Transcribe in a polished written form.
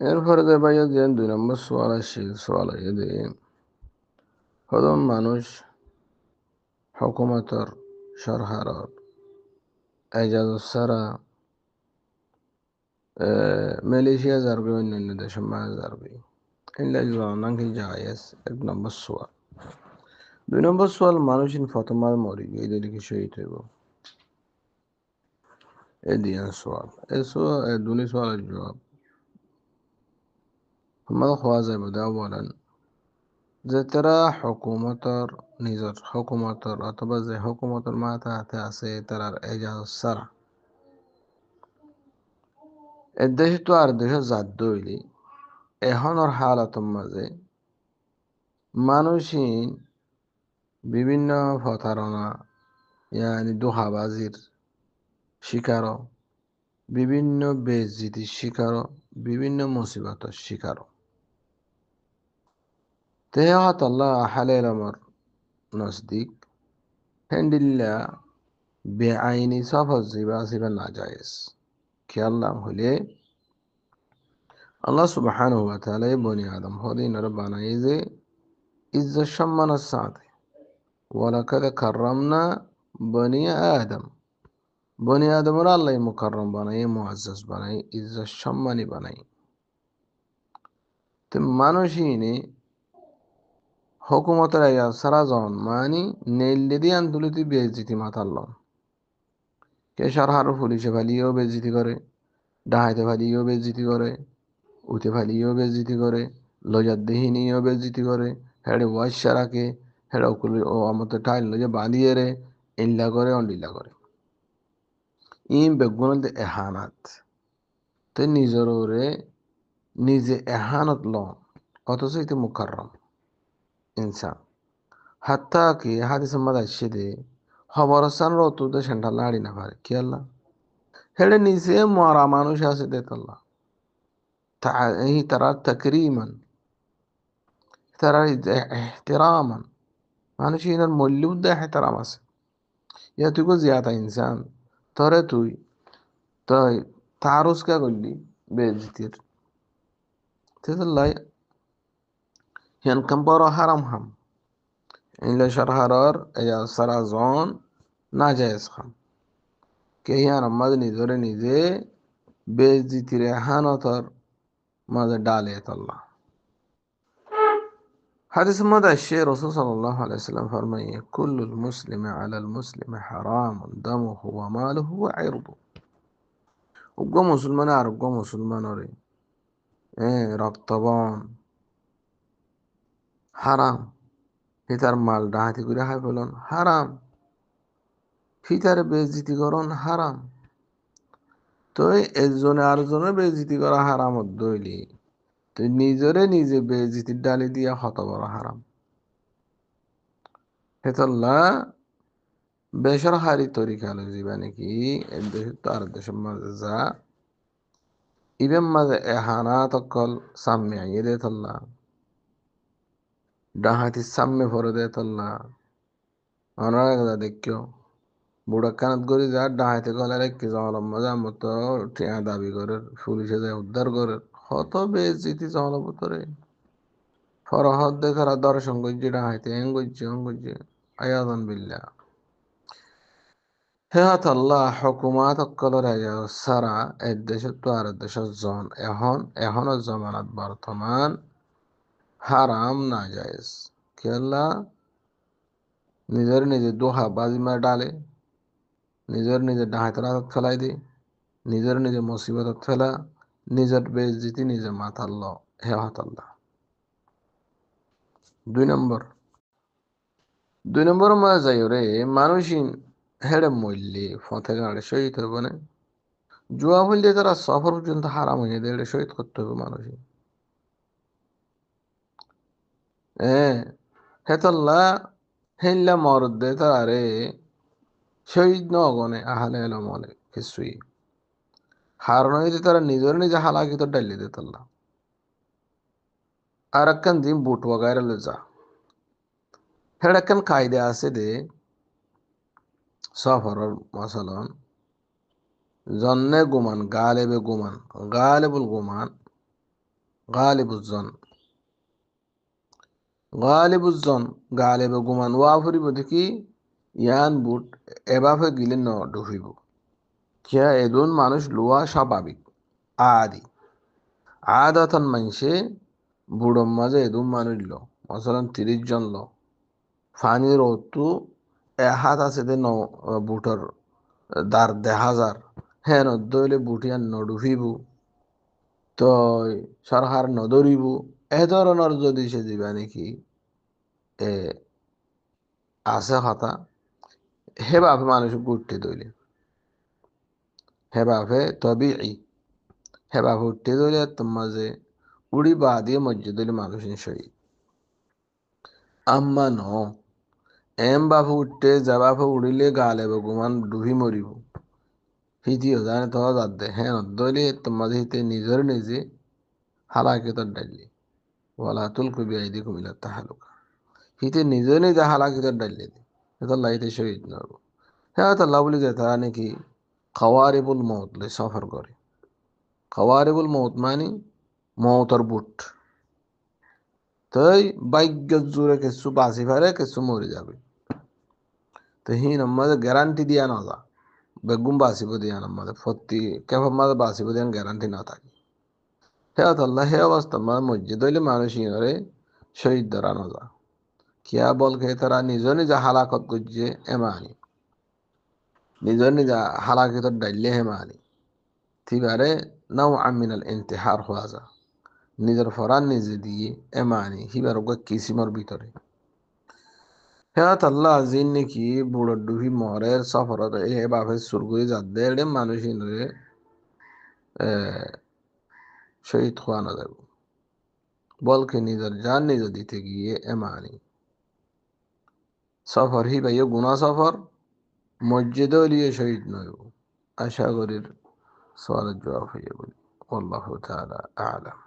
এরপরে যে ভাইয়া যে 2 নম্বর সোয়াল আসছে, সোয়াল যে হদম মানুষ হুকুমতর সরকারর এজাজত ছাড়া মালয়েশিয়া যারবে অন্যান্য দেশের মাঝে যারবে ইল্লা নাকি জায়েজ। 1 নম্বর সোয়াল। 2 নম্বর সোয়াল, মানুষ প্রথমবার মরি এই দিকে শহীদ হইব, এই দিয়া সোয়াল। এই সোয়াল দুনি সোয়ালের জবাব আমাদের হওয়া যাবে। দেওয়া বলেন যে তারা হুকুমতর নিজের হুকুমতর অথবা যে হুকুমতর মাথা হাতে আছে তারার এজাজত ছাড়া এর দেশে তো আর দেশে জাত দইলি এখনের হালাতর মাঝে মানুষই বিভিন্ন প্রতারণা দোহাবাজির শিকার, বিভিন্ন বেইজ্জতির শিকার, বিভিন্ন মুসিবতের শিকার। তেহাত আল্লাহ হালের আমার নজদিক হ্যান্ডিল্লা বেআইনি সফর জিবা জিবা না জায়েজ। খেয়াল্লাম হলে আল্লাহ সুবহানাহু ওয়া তাআলা বনি আদম হদিনর বানাই যে ইজ্জত সম্মানের সাথে ওয়ালাকাদ কাররামনা বনি আদম। বনি আদমরা আল্লাহ মুকাররম বানাই, মুআজ্জাজ বানাই, ইজ্জত সম্মানী বানাই। তো মানুষই হুকুমতের সারা জন মানি নেইলে দিয়ে আন্দোলিত বেইজ্জতি মাতাল্লাম। কে সরহার পুলিশে ফালিয়েও বেইজ্জতি করে, ডাহাইতে ফালিয়েও বেইজ্জতি করে, উঠে ফালিয়েও বেইজ্জতি করে, লজাদ্দেহি নিয়েও বেইজ্জতি করে, হেড়ে ওয়াইশা রাখে, হেড়ে ওকুল ও আমতে টাইল লজে বাঁধিয়ে রে, ইল্লা করে অন্ডিল্লা করে। ইম বেগুনল এহানাত। তো নিজের ওরে নিজে এহানত লন, অথচ এতে মুকাররম ইনসান। হাত্তা কি হাদিস মাদ আসছে দে খবরস্থান রতুদে সেন্টার লাড়ি না পারে কি আল্লাহ হেড়ে নিজে মরা মানুষ আছে দে তাল্লাহ এই তারা তাকরিমান, তারা এহতেরামান, মানুষ ইনার মূল্যুদ্দে এহতেরাম আছে। ইয়া তুই কো জিয়াতা ইনসান তরে তুই তাই তারুস কা করলি বেজিতির তেতাল্লাই হিয়ান কম্পর হারাম হাম ইনলে সরহারর এয়া সারা জন না জায়েজ খাম কে হিয়ান আম্মাদ নিজরে নিজে বেজিতির এহানতর মাঝে ডালে আল্লাহ। হাদিস মধ্যে আসছে রাসূল সাল্লাল্লাহু আলাইহি ওয়াসাল্লাম ফরমায়ে কুল্লুল মুসলিমি আলাল মুসলিমি হারামুন দামুহু ওয়া মালুহু ওয়া ইরদুহু। উগ্র মুসলমান আর উগ্র মুসলমানরে রক্তবন হারাম, হিতার মাল ডাহাতি করে হাই ফেলন হারাম, হিতার বেইজ্জতি করন হারাম। তো একজনে আরেকজনের বেইজ্জতি করা হারাম দইলি তো নিজরে নিজে বেইজ্জতির ডালি দিয়া হত বড় হারাম। হেতল্লা বেসরকারি তরিকা হলো যাবা নাকি এক দেশ তো আর দেশের মাঝে যা ইবেন মাঝে এহানা তকল সামনে আইয়ে দে তল্লা ডাহাতি সামনে ভরে দে তল্লা অনারা দেখিও বুড়া কানত গড়ি যা ডাহাইতে গলা রেখে জমালম মজা মতো টিয়া দাবি করে পুলিশে যায় উদ্ধার করে হত বেজিতি জমালম তোরে ফরহদ দেখারা দর্শন করছে ডাহাইতে এং করছে অং করছে আয়াদান বিল্লাহ। হেহাত আল্লাহ হুকুমাত অক্কলর সারা এক দেশের তো আর দেশের জন এখনো জমানাত বর্তমান হারাম না জায়েজ। কেলা নিজের নিজে দোহা বাজি মার ডালে, নিজের নিজে ডাহাতের হাত ফেলাই দি, নিজের নিজে মুসিবত ফেলা, নিজের বেইজ্জতি নিজে মাথাল্ল। হেহাত আল্লাহ। 2 নম্বর 2 নম্বর মাঝে যাই রে মানুষই হেড়ে মরলি ফতে গাড়ি শহীদ হইব না। জুয়া হইলে তারা সফর পর্যন্ত হারাম হয়ে যায়, এটা শহীদ করতে হবে মানুষই। হ্যাঁ, হেতল্লা হেল্লা মরদে তারে শহীদ নগনে আহলে এলমলে কিছুই হারণ হইতে তারা নিজের নিজে হালাকি তো ডালি দে তাল্লা। আর একখান দিন বুট বগাইরে লে যা হেড একখান কায়দা আছে দে সফরর মশলন জন্নে গুমান গালেবে গুমান গালেবুল গুমান গালিবুজ্জন, গালিবুজ্জন গালিব গুমান ওয়া ফুরিব দেখি ইয়ান বুট এভাবে গিলে ন ডুবিব। কিয়া এদুন মানুষ লোয়া স্বাভাবিক আদি আদাতন মানসে বুড়োর মাঝে এদুন মানুষ লো মশালান 30 জন লো ফানির অতু এ হাত আছে দে ন বুটর দার 10,000 হ্যাঁ নদলে বুটিয়ান নডুফিবু তো সরকার নদরিবু এ ধরনের যদি সে দিবা নাকি এ আছে কথা হেভাবে মানুষ ঘুরতে দইলে হেভাবে তবে হেভাবে উঠতে দইলে তোমার যে উড়ি বা দিয়ে মসজিদ দইলে মানুষ শহীদ আম্মা ন এম বাবু উঠতে যাবাবু উড়িলে গালে গুমান ডুবি মরিব হিতিও জানে তো দে হ্যাঁ দইলে তোমার হিতে নিজের নিজে হালাকে তো ডাইলি ওয়ালা তুলকু বিআইদি কুমিলা তাহালুকা হিতে নিজে নিজে হালাকে তো ডাইলি এটা লাইতে শহীদ নব হ্যাঁ তো লাভলি যে তারা নাকি খাওয়ারিবুল মৌত লে সফর করে খাওয়ারিবুল মৌত মানে মৌতর বুট তাই ভাগ্য জোরে কিছু বাঁচি পারে কিছু মরে যাবে তো হিন আমাদের গ্যারান্টি দিয়া না যা বেগুম বাঁচিব দিয়া আমাদের ফতি কেভ আমাদের বাঁচিব দিয়া গ্যারান্টি না থাকে হে আল্লাহ হে অবস্থা আমার মসজিদ হইলে মানুষ ইনরে শহীদ ধরা না যা কিয়া বল কে তারা নিজ নিজে হালাকত করছে এমানি নিজ নিজে হালাকত ডাইলে হেমানি থিবারে নাও আমিনাল ইন্তেহার হওয়া যা নিজের ফরান নিজে দিয়ে এমানি হিবার কিসিমর ভিতরে হ্যাঁ আল্লাহ আজিন নাকি বুড়ো ডুবি মরের সফরত এ বাপে সুরগুই যাদের এড়ে মানুষ ইনরে শহীদ হওয়া না যাব বলকে নিজের জান নিজে দিতে গিয়ে এমানি সফর হি ভাইও গুনা সফর মসজিদেও লিয়ে শহীদ নয় আশা করির সওয়ালের জবাব হইয়া বলি আল্লাহ তাআলা আ'লাম।